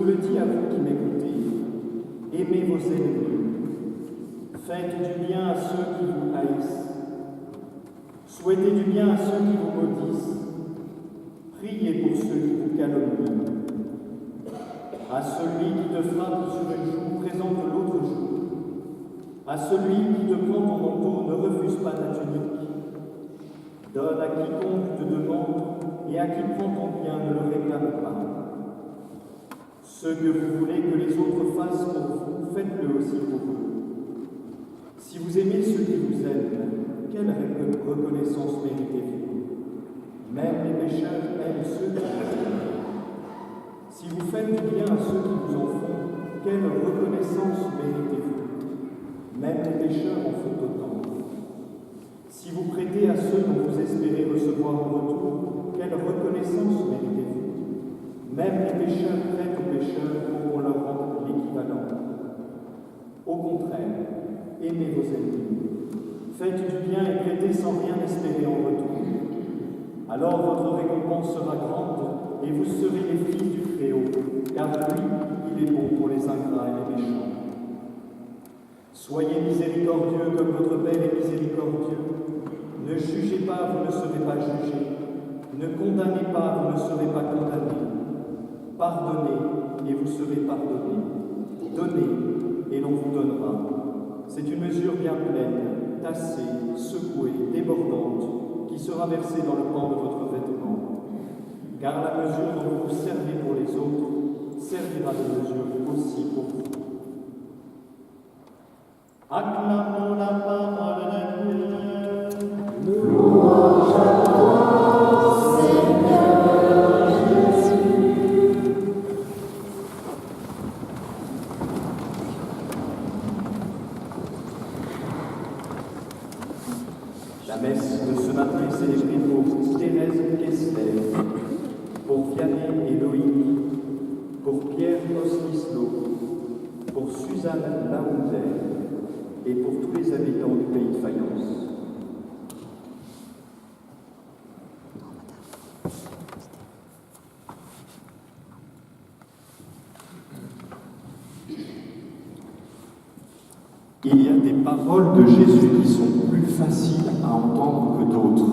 vous le dis à vous qui m'écoutez, aimez vos ennemis, faites du bien à ceux qui vous haïssent, souhaitez du bien à ceux qui vous maudissent, priez pour ceux qui vous calomnient. À celui qui te frappe sur une joue, présente l'autre joue. À celui qui te prend ton manteau, ne refuse pas ta tunique. Donne à quiconque te demande, et à qui prend ton bien, ne le réclame pas. Ce que vous voulez que les autres fassent pour vous, faites-le aussi pour eux. Si vous aimez ceux qui vous aiment, quelle reconnaissance méritez-vous? Même les pécheurs aiment ceux qui vous aiment. Si vous faites du bien à ceux qui vous en font, quelle reconnaissance méritez-vous? Même les pécheurs en font autant. Si vous prêtez à ceux dont vous espérez recevoir en retour, quelle reconnaissance méritez-vous? Même les pécheurs prêtent aux pécheurs pour qu'on leur rende l'équivalent. Au contraire, aimez vos ennemis. Faites du bien et prêtez sans rien espérer en retour. Alors votre récompense sera grande et vous serez les fils du Très-Haut, car lui, il est bon pour les ingrats et les méchants. Soyez miséricordieux comme votre Père est miséricordieux. Ne jugez pas, vous ne serez pas jugés. Ne condamnez pas, vous ne serez pas condamnés. Pardonnez, et vous serez pardonnés. Donnez, et l'on vous donnera. C'est une mesure bien pleine, tassée, secouée, débordante, qui sera versée dans le pan de votre vêtement. Car la mesure dont vous servez pour les autres servira de mesure aussi pour vous. Acclamons la parole de Dieu. Louange à toi, Seigneur Jésus. La messe de ce matin est célébrée pour Thérèse Kessler, pour Vianney et Loïc, pour Pierre Oslislo, pour Suzanne Laounder et pour tous les habitants du pays de Fayence. Il y a des paroles de Jésus qui sont plus faciles à entendre que d'autres.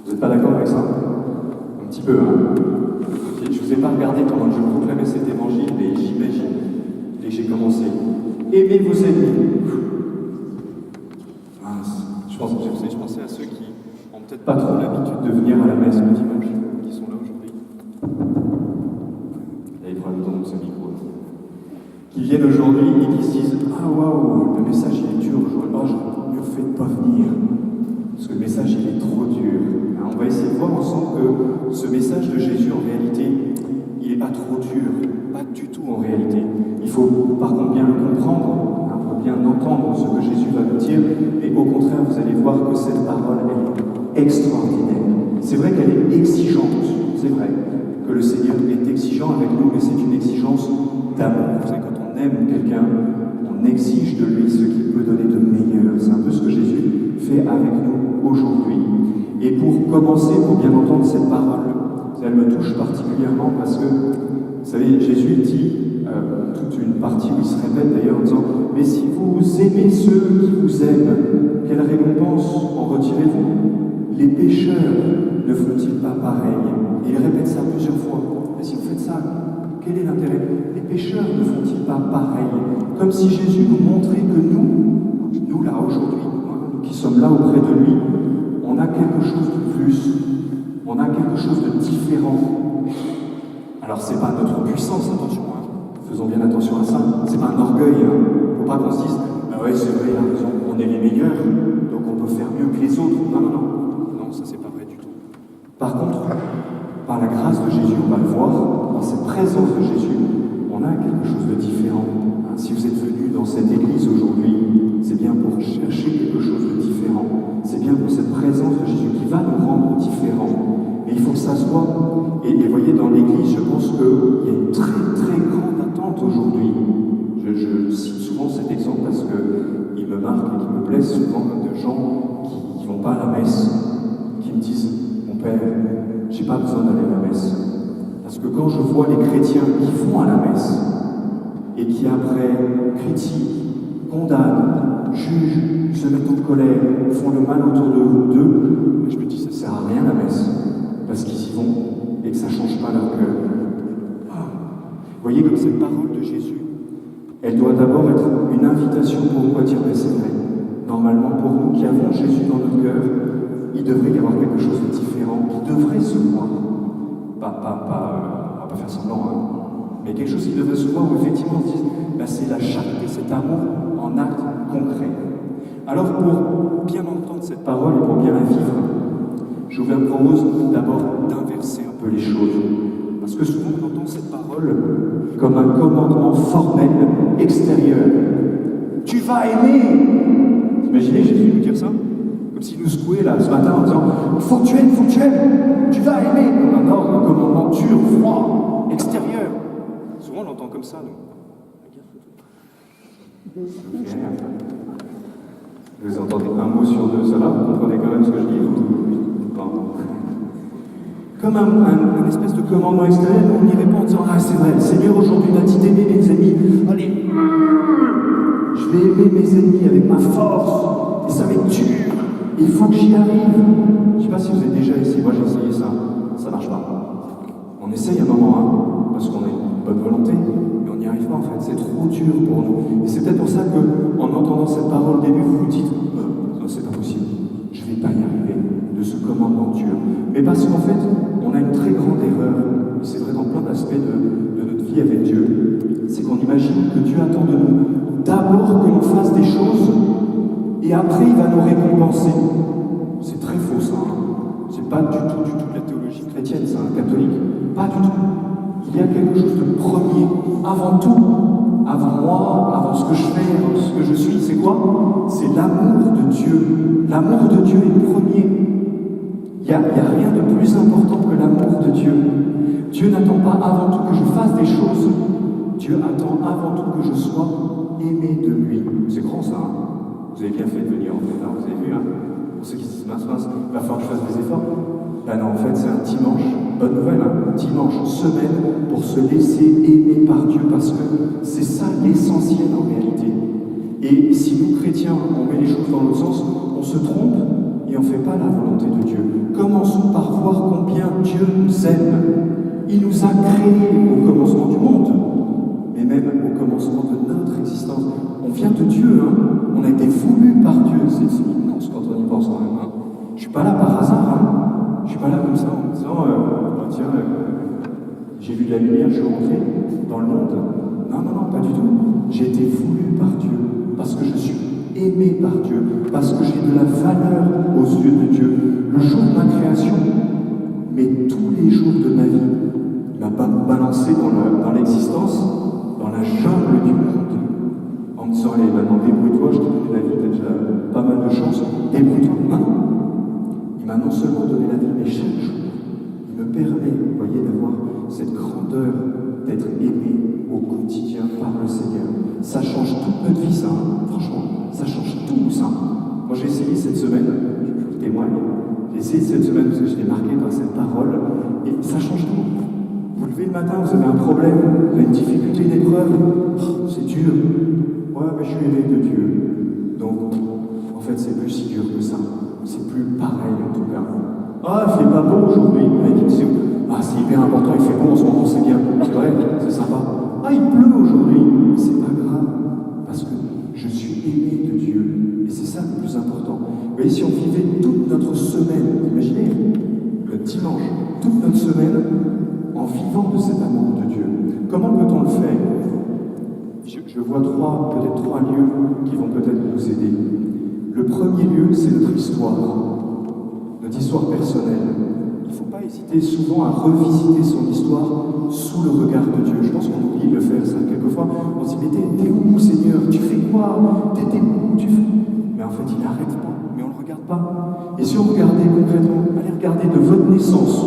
Vous n'êtes pas d'accord avec ça? Un petit peu, hein? Je ne vous ai pas regardé pendant que je proclamais cet évangile, mais j'imagine, dès que j'ai commencé. Aimez vos ennemis. Mince. Je pensais à ceux qui n'ont peut-être pas trop l'habitude de venir à la messe le dimanche, qui sont là aujourd'hui. Il y a des problèmes dans ce micro. Qui viennent aujourd'hui et qui se disent « Ah waouh, le message il est dur aujourd'hui, oh, j'aurais mieux fait de ne pas venir, parce que le message il est trop dur. » On va essayer de voir ensemble que ce message de Jésus, en réalité, il n'est pas trop dur, pas du tout en réalité. Il faut par contre bien le comprendre, pour bien entendre ce que Jésus va nous dire, et au contraire, vous allez voir que cette parole elle est extraordinaire. C'est vrai qu'elle est exigeante, c'est vrai que le Seigneur est exigeant avec nous, mais c'est une exigence d'amour. Vous savez, quand on aime quelqu'un, on exige de lui ce qu'il peut donner de meilleur. C'est un peu ce que Jésus fait avec nous aujourd'hui. Et pour commencer, pour bien entendre cette parole, elle me touche particulièrement parce que, vous savez, Jésus dit, toute une partie où il se répète d'ailleurs en disant « Mais si vous aimez ceux qui vous aiment, quelle récompense en retirez-vous? Les pécheurs ne font-ils pas pareil ?» Et il répète ça plusieurs fois. « Mais si vous faites ça, quel est l'intérêt? Les pécheurs ne font-ils pas pareil ?» Comme si Jésus nous montrait que nous là aujourd'hui, nous qui sommes là auprès de lui, on a quelque chose de plus, on a quelque chose de différent. Alors c'est pas notre puissance, attention, hein. Faisons bien attention à ça, c'est pas un orgueil, hein. Faut pas qu'on se dise « Ah ouais, c'est vrai, il a raison, on est les meilleurs, donc on peut faire mieux que les autres. » Non, ça c'est pas vrai du tout. Par contre, par la grâce de Jésus, on va le voir, dans cette présence de Jésus, on a quelque chose de différent. Si vous êtes venus dans cette église aujourd'hui, c'est bien pour chercher quelque chose de différent. C'est bien pour cette présence de Jésus qui va nous rendre différents. Mais il faut que ça se voit. Et vous voyez, dans l'église, je pense qu'il y a une très très grande attente aujourd'hui. Je cite souvent cet exemple parce qu'il me marque et qu'il me plaît souvent de gens qui ne vont pas à la messe, qui me disent « Mon père, j'ai pas besoin d'aller à la messe. Parce que quand je vois les chrétiens qui vont à la messe et qui après critiquent, condamnent, jugent, se mettent en colère, font le mal autour d'eux, je me dis ça sert à rien la messe, parce qu'ils y vont et que ça ne change pas leur cœur. Vous voyez comme cette parole de Jésus, elle doit d'abord être une invitation pour nous à dire mais c'est vrai. Normalement, pour nous qui avons Jésus dans notre cœur, il devrait y avoir quelque chose de différent, qui devrait se voir. On va pas faire semblant, hein. Mais quelque chose qui devrait se voir où effectivement on se dise, c'est la charité, cet amour en acte concret. Alors pour bien entendre cette parole et pour bien la vivre, je vous propose d'abord d'inverser un peu les choses. Parce que souvent on entend cette parole comme un commandement formel extérieur. Tu vas aimer. Imaginez Jésus nous dire ça, comme s'il nous secouait là ce matin en disant faut que tu aimes, tu vas aimer. Comme un ordre, un commandement dur, froid, extérieur. Souvent on l'entend comme ça, nous. Vous entendez un mot sur deux, ça va, vous comprenez quand même ce que je dis ou pas? Comme un espèce de commandement extérieur, on n'y répond en disant ah c'est vrai, le Seigneur aujourd'hui m'a dit d'aimer mes ennemis. Allez, je vais aimer mes ennemis avec ma force, et ça va être dur, et il faut que j'y arrive. Je ne sais pas si vous êtes déjà essayé, moi j'ai essayé ça, ça marche pas. On essaye un moment, hein, parce qu'on a une bonne volonté, mais on n'y arrive pas en fait, c'est trop dur pour nous. Et c'est peut-être pour ça qu'en entendant cette parole au début, vous vous dites non, c'est pas possible, je ne vais pas y arriver, de ce commandement dur. Mais parce qu'en fait, on a une très grande erreur, et c'est vrai dans plein d'aspects de notre vie avec Dieu, c'est qu'on imagine que Dieu attend de nous d'abord que l'on fasse des choses, et après il va nous récompenser. C'est très faux ça, hein. C'est pas du tout la théologie chrétienne, c'est un catholique. Pas du tout. Il y a quelque chose de premier, avant tout, avant moi, avant ce que je fais, avant ce que je suis, c'est quoi? C'est l'amour de Dieu. L'amour de Dieu est premier. Il n'y a rien de plus important que l'amour de Dieu. Dieu n'attend pas avant tout que je fasse des choses. Dieu attend avant tout que je sois aimé de lui. C'est grand ça, hein? Vous avez bien fait de venir en fait, hein? Vous avez vu, hein? Pour ceux qui se disent mince, il va falloir que je fasse des efforts. Ben non, en fait, c'est un dimanche, bonne nouvelle, hein? Dimanche, semaine, pour se laisser aimer par Dieu, parce que c'est ça l'essentiel en réalité. Et si nous, chrétiens, on met les choses dans l'autre sens, on se trompe et on ne fait pas la volonté de Dieu. Commençons par voir combien Dieu nous aime. Il nous a créés au commencement du monde, mais même au commencement de notre existence. On vient de Dieu, hein? On a été voulu par Dieu. C'est immense quand on y pense quand même. Hein? Je ne suis pas là par hasard. Hein? Je ne suis pas là comme ça en me disant tiens, j'ai vu de la lumière, je suis rentré dans le monde. Non, pas du tout. J'ai été voulu par Dieu, parce que je suis aimé par Dieu, parce que j'ai de la valeur aux yeux de Dieu. Le jour de ma création, mais tous les jours de ma vie, il m'a balancé dans l'existence, dans la jungle du monde, en me disant allez, maintenant débrouille-toi, je t'ai donné la vie, t'as déjà pas mal de chance, débrouille-toi. Non. Il m'a non seulement donné la vie, mais chaque jour, il me permet, vous voyez, d'avoir cette grandeur d'être aimé au quotidien par le Seigneur. Ça change toute notre vie, ça, hein. Franchement, ça change tout, ça. Moi, j'ai essayé cette semaine, je vous témoigne, j'ai essayé cette semaine parce que j'étais marqué par cette parole, et ça change tout. Vous levez le matin, vous avez un problème, vous avez une difficulté, une épreuve, c'est dur. Ouais, mais je suis aimé de Dieu. Donc, en fait, c'est plus si dur que ça. C'est plus pareil en tout cas. Ah, il fait pas beau aujourd'hui. Le mec il me dit c'est hyper important, il fait beau en ce moment, c'est bien. C'est vrai, c'est sympa. Ah, il pleut aujourd'hui. C'est pas grave, parce que je suis aimé de Dieu. Et c'est ça le plus important. Vous voyez, si on vivait toute notre semaine, imaginez, le dimanche, toute notre semaine, en vivant de cet amour de Dieu, comment peut-on le faire? Je vois peut-être trois lieux qui vont peut-être nous aider. Le premier lieu, c'est notre histoire personnelle. Il ne faut pas hésiter souvent à revisiter son histoire sous le regard de Dieu. Je pense qu'on oublie de le faire, ça. Quelquefois, on se dit, mais t'es où, Seigneur? Tu fais quoi? T'étais où? Mais en fait, il n'arrête pas, mais on ne le regarde pas. Et si on regardait concrètement, allez regarder de votre naissance,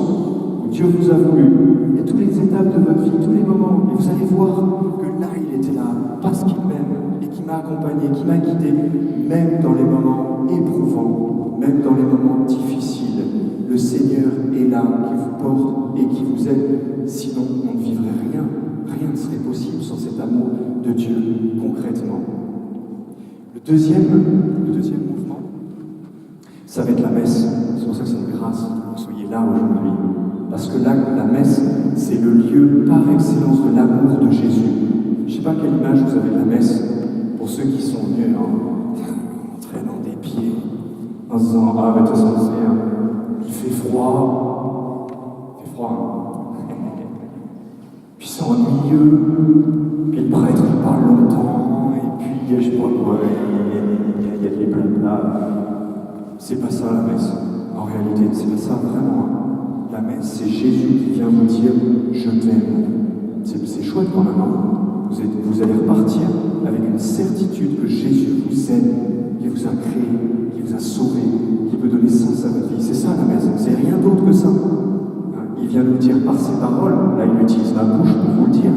où Dieu vous a voulu, et toutes les étapes de votre vie, tous les moments, et vous allez voir que là, il était là, parce qu'il m'aime, et qui m'a accompagné, qui m'a guidé, même dans les moments éprouvants, même dans les moments difficiles, le Seigneur est là, qui vous porte et qui vous aide. Sinon, on ne vivrait rien. Rien ne serait possible sans cet amour de Dieu, concrètement. Le deuxième mouvement, ça va être la messe. C'est pour ça que c'est une grâce que vous soyez là aujourd'hui. Parce que là, la messe, c'est le lieu par excellence de l'amour de Jésus. Je ne sais pas quelle image vous avez de la messe, pour ceux qui sont venus en traînant des pieds, en se disant « Ah, mais de toute façon, il fait froid. » Il fait froid, hein. Puis c'est ennuyeux. Puis le prêtre, il parle longtemps. Et puis, je sais pas quoi, il y a des blabla. C'est pas ça la messe. En réalité, c'est pas ça vraiment. La messe, c'est Jésus qui vient vous dire « Je t'aime ». C'est chouette quand même. Hein. Vous allez repartir avec une certitude que Jésus vous aime, qui vous a créé, qui vous a sauvé, qui peut donner sens à votre vie. C'est ça la messe, c'est rien d'autre que ça. Il vient nous dire par ses paroles, là il utilise ma bouche pour vous le dire,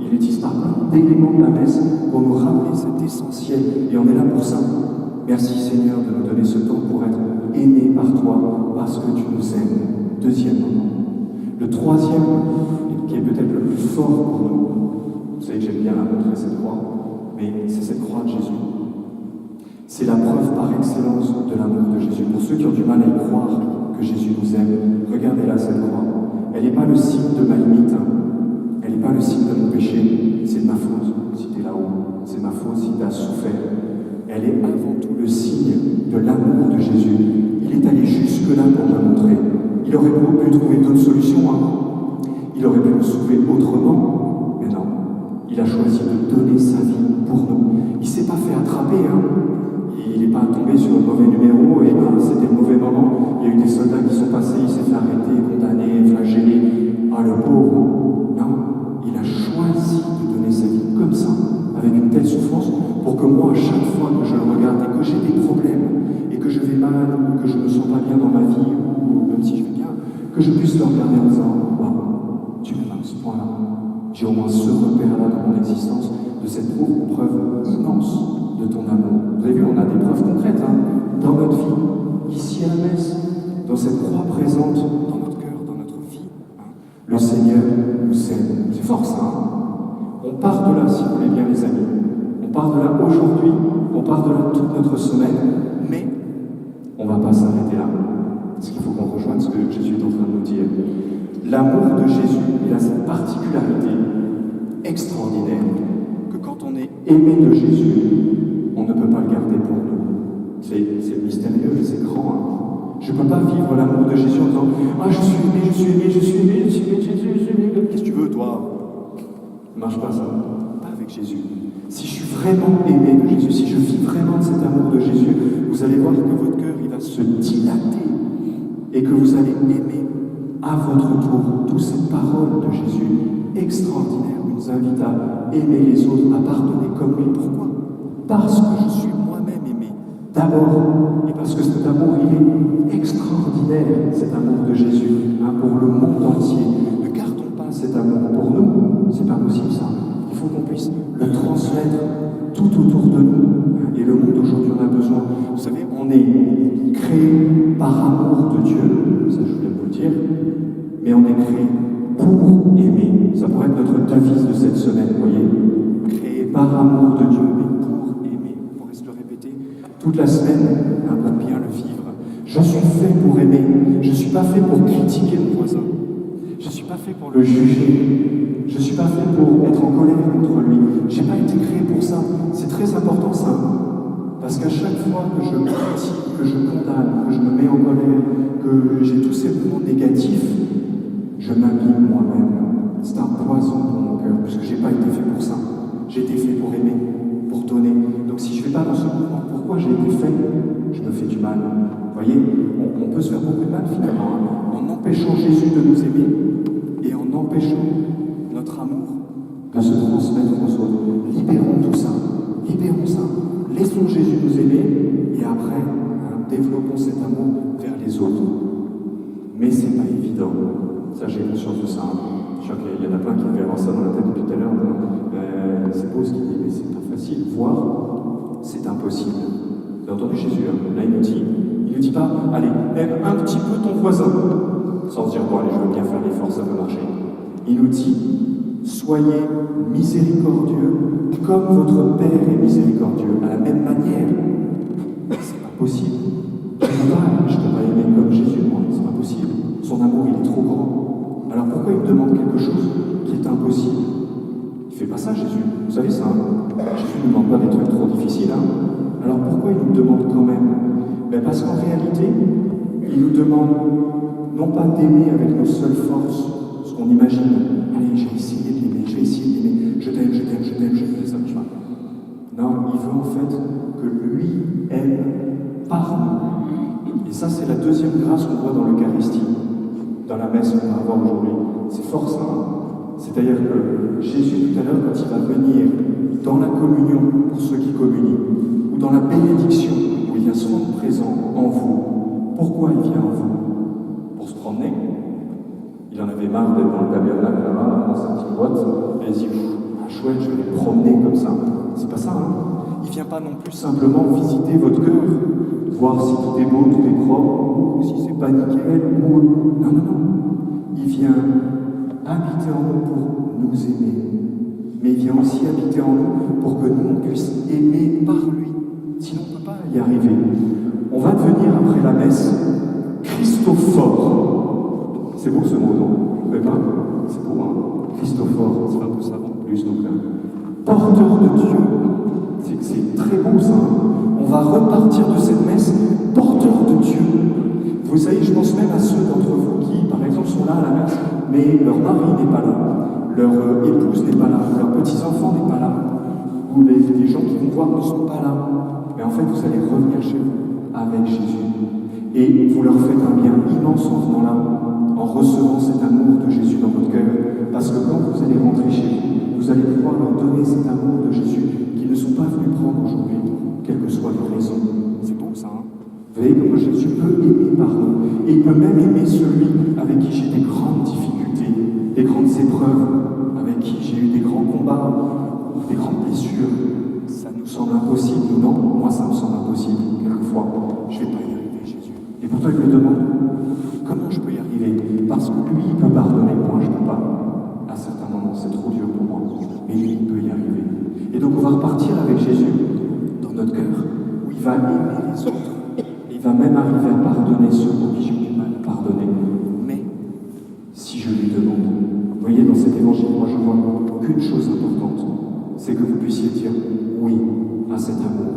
il utilise par plein d'éléments de la messe pour nous rappeler cet essentiel, et on est là pour ça. Merci Seigneur de nous donner ce temps pour être aimés par toi, parce que tu nous aimes. Deuxièmement. Le troisième, qui est peut-être le plus fort pour nous, vous savez que j'aime bien la montrer cette croix, mais c'est cette croix de Jésus. C'est la preuve par excellence de l'amour de Jésus. Pour ceux qui ont du mal à y croire que Jésus nous aime, regardez là cette croix. Elle n'est pas le signe de ma limite, elle n'est pas le signe de mon péché, c'est de ma faute si tu es là-haut, c'est ma faute si tu as souffert. Elle est avant tout le signe de l'amour de Jésus. Il est allé jusque-là pour me montrer. Il aurait pu trouver d'autres solutions, il aurait pu nous sauver autrement, mais non. Il a choisi de donner sa vie pour nous. Il ne s'est pas fait attraper, il n'est pas tombé sur le mauvais numéro et c'était le mauvais moment. Il y a eu des soldats qui sont passés, il s'est fait arrêter, condamné, flagellé. Ah, le pauvre. Non, il a choisi de donner sa vie comme ça, avec une telle souffrance, pour que moi, à chaque fois que je le regarde et que j'ai des problèmes, et que je vais mal, ou que je ne me sens pas bien dans ma vie, ou même si je vais bien, que je puisse le regarder en disant « Waouh, tu m'aimes à ce point-là. » J'ai au moins ce repère-là dans mon existence, de cette preuve immense de ton amour. Vous avez vu, on a des preuves concrètes dans notre vie, ici à la messe, dans cette croix présente, dans notre cœur, dans notre vie. Le Seigneur nous aime. C'est fort ça. On part de là, si vous voulez bien les amis. On part de là aujourd'hui, on part de là toute notre semaine, mais on ne va pas s'arrêter là. Parce qu'il faut qu'on rejoigne ce que Jésus est en train de nous dire. L'amour de Jésus, il a cette particularité extraordinaire que quand on est aimé de Jésus, on ne peut pas le garder pour nous. C'est mystérieux, c'est grand. Je ne peux pas vivre l'amour de Jésus en disant « Ah, je suis aimé, je suis aimé, je suis aimé, je suis aimé, je suis aimé. Qu'est-ce que tu veux, toi ?» Ça ne marche pas ça, pas avec Jésus. Si je suis vraiment aimé de Jésus, si je vis vraiment de cet amour de Jésus, vous allez voir que votre cœur, il va se dilater et que vous allez aimer à votre tour toute cette parole de Jésus extraordinaire qui nous invite à aimer les autres, à pardonner comme lui. Pourquoi ? Parce que je suis moi-même aimé. D'abord, et parce que cet amour, il est extraordinaire, cet amour de Jésus, pour le monde entier. Ne gardons pas cet amour pour nous, c'est pas possible ça. Il faut qu'on puisse le transmettre tout autour de nous. Et le monde aujourd'hui en a besoin. Vous savez, on est créé par amour de Dieu, ça je voulais vous le dire, mais on est créé pour aimer. Ça pourrait être notre devise de cette semaine, vous voyez. Créé par amour de Dieu, mais pour aimer. On pourrait se le répéter toute la semaine, pour bien le vivre. Je suis fait pour aimer. Je ne suis pas fait pour critiquer mon voisin. Je ne suis pas fait pour le juger. Je ne suis pas fait pour être en colère contre lui. Je n'ai pas été créé pour ça. C'est très important ça. Parce qu'à chaque fois que je critique, que je condamne, que je me mets en colère, que j'ai tous ces mouvements négatifs, je m'abîme moi-même. C'est un poison pour mon cœur, puisque je n'ai pas été fait pour ça. J'ai été fait pour aimer, pour donner. Donc si je ne vais pas dans ce mouvement, pourquoi j'ai été fait ? Je me fais du mal. Vous voyez, on peut se faire beaucoup de mal finalement, en empêchant Jésus de nous aimer et en empêchant notre amour de se transmettre aux autres. Libérons tout ça. Libérons ça. Laissons Jésus nous aimer et après, développons cet amour vers les autres. Mais ce n'est pas évident. Ça, j'ai conscience de ça. Je crois qu'il y en a plein qui devaient avoir ça dans la tête depuis tout à l'heure. C'est beau ce qu'il dit, mais c'est pas facile. Voire, c'est impossible. Vous avez entendu Jésus, là il nous dit nous dit pas, allez, aime un petit peu ton voisin, sans se dire, bon, allez, je veux bien faire l'effort, ça peut marcher. Il nous dit, soyez miséricordieux comme votre Père est miséricordieux, à la même manière. C'est pas possible. Je ne peux pas aimer comme Jésus, moi, c'est pas possible. Son amour, il est trop grand. Alors pourquoi il me demande quelque chose qui est impossible? Il ne fait pas ça, Jésus. Vous savez ça, hein? Jésus ne demande pas des trucs trop difficiles. Hein? Alors pourquoi il nous demande quand même? Parce qu'en réalité, il nous demande non pas d'aimer avec nos seules forces, ce qu'on imagine. Allez, j'ai essayé de l'aimer, je t'aime, ça marche pas. Non, il veut en fait que lui aime par nous. Et ça, c'est la deuxième grâce qu'on voit dans l'Eucharistie, dans la messe qu'on va avoir aujourd'hui. C'est fort ça. C'est-à-dire que Jésus, tout à l'heure, quand il va venir dans la communion pour ceux qui communient, ou dans la bénédiction, où il vient se rendre présent en vous, pourquoi il vient en vous? Pour se promener. Il en avait marre d'être dans le tabernacle là-bas, dans sa petite boîte, et il dit, chouette, je vais les promener comme ça. C'est pas ça, hein? Il vient pas non plus simplement visiter votre cœur, voir si tout est beau, tout est propre, ou si c'est pas nickel, ou... Non. Il vient habiter en nous pour nous aimer. Mais il vient aussi habiter en nous pour que nous, on puisse aimer par lui. Sinon, on ne peut pas y arriver. On va devenir, après la messe, Christophore. C'est beau ce mot, non? Vous ne pas? C'est beau, hein? Christophore, c'est un peu savant plus, donc porteur de Dieu. C'est très beau ça. Hein? On va repartir de cette messe porteur de Dieu. Vous savez, je pense même à ceux d'entre vous qui, par exemple, sont là à la messe, mais leur mari n'est pas là, leur épouse n'est pas là, leurs petits-enfants n'est pas là, ou les gens qui vont voir ne sont pas là. Mais en fait, vous allez revenir chez vous avec Jésus. Et vous leur faites un bien immense en venant là, en recevant cet amour de Jésus dans votre cœur. Parce que quand vous allez rentrer chez vous, vous allez pouvoir leur donner cet amour de Jésus qu'ils ne sont pas venus prendre aujourd'hui, quelles que soient les raisons. C'est beau ça, hein? Vous voyez comment Jésus peut aimer par nous. Et il peut même aimer celui avec qui j'ai des grandes difficultés, des grandes épreuves, avec qui j'ai eu des grands combats, des grandes blessures. Ça nous semble impossible, non? Moi, ça me semble impossible, quelquefois. Je ne vais pas y arriver, Jésus. Et pourtant, il me demande, comment je peux y arriver? Parce que lui, il peut pardonner, moi, je ne peux pas. À certains moments, c'est trop dur pour moi. Mais lui, il peut y arriver. Et donc, on va repartir avec Jésus dans notre cœur, où il va aimer les autres. Il va même arriver à pardonner ceux pour qui j'ai du mal à pardonner. Mais, si je lui demande, vous voyez, dans cet évangile, moi, je vois qu'une chose importante, c'est que vous puissiez dire oui à cet amour.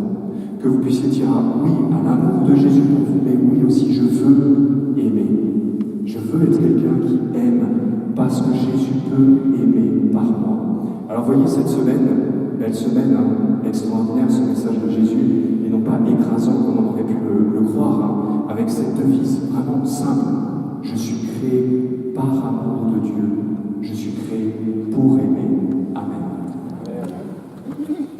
Que vous puissiez dire oui à l'amour de Jésus pour vous, mais oui aussi, je veux aimer. Je veux être quelqu'un qui aime parce que Jésus peut aimer par moi. Alors, voyez, cette semaine, belle semaine, hein, extraordinaire ce message de Jésus.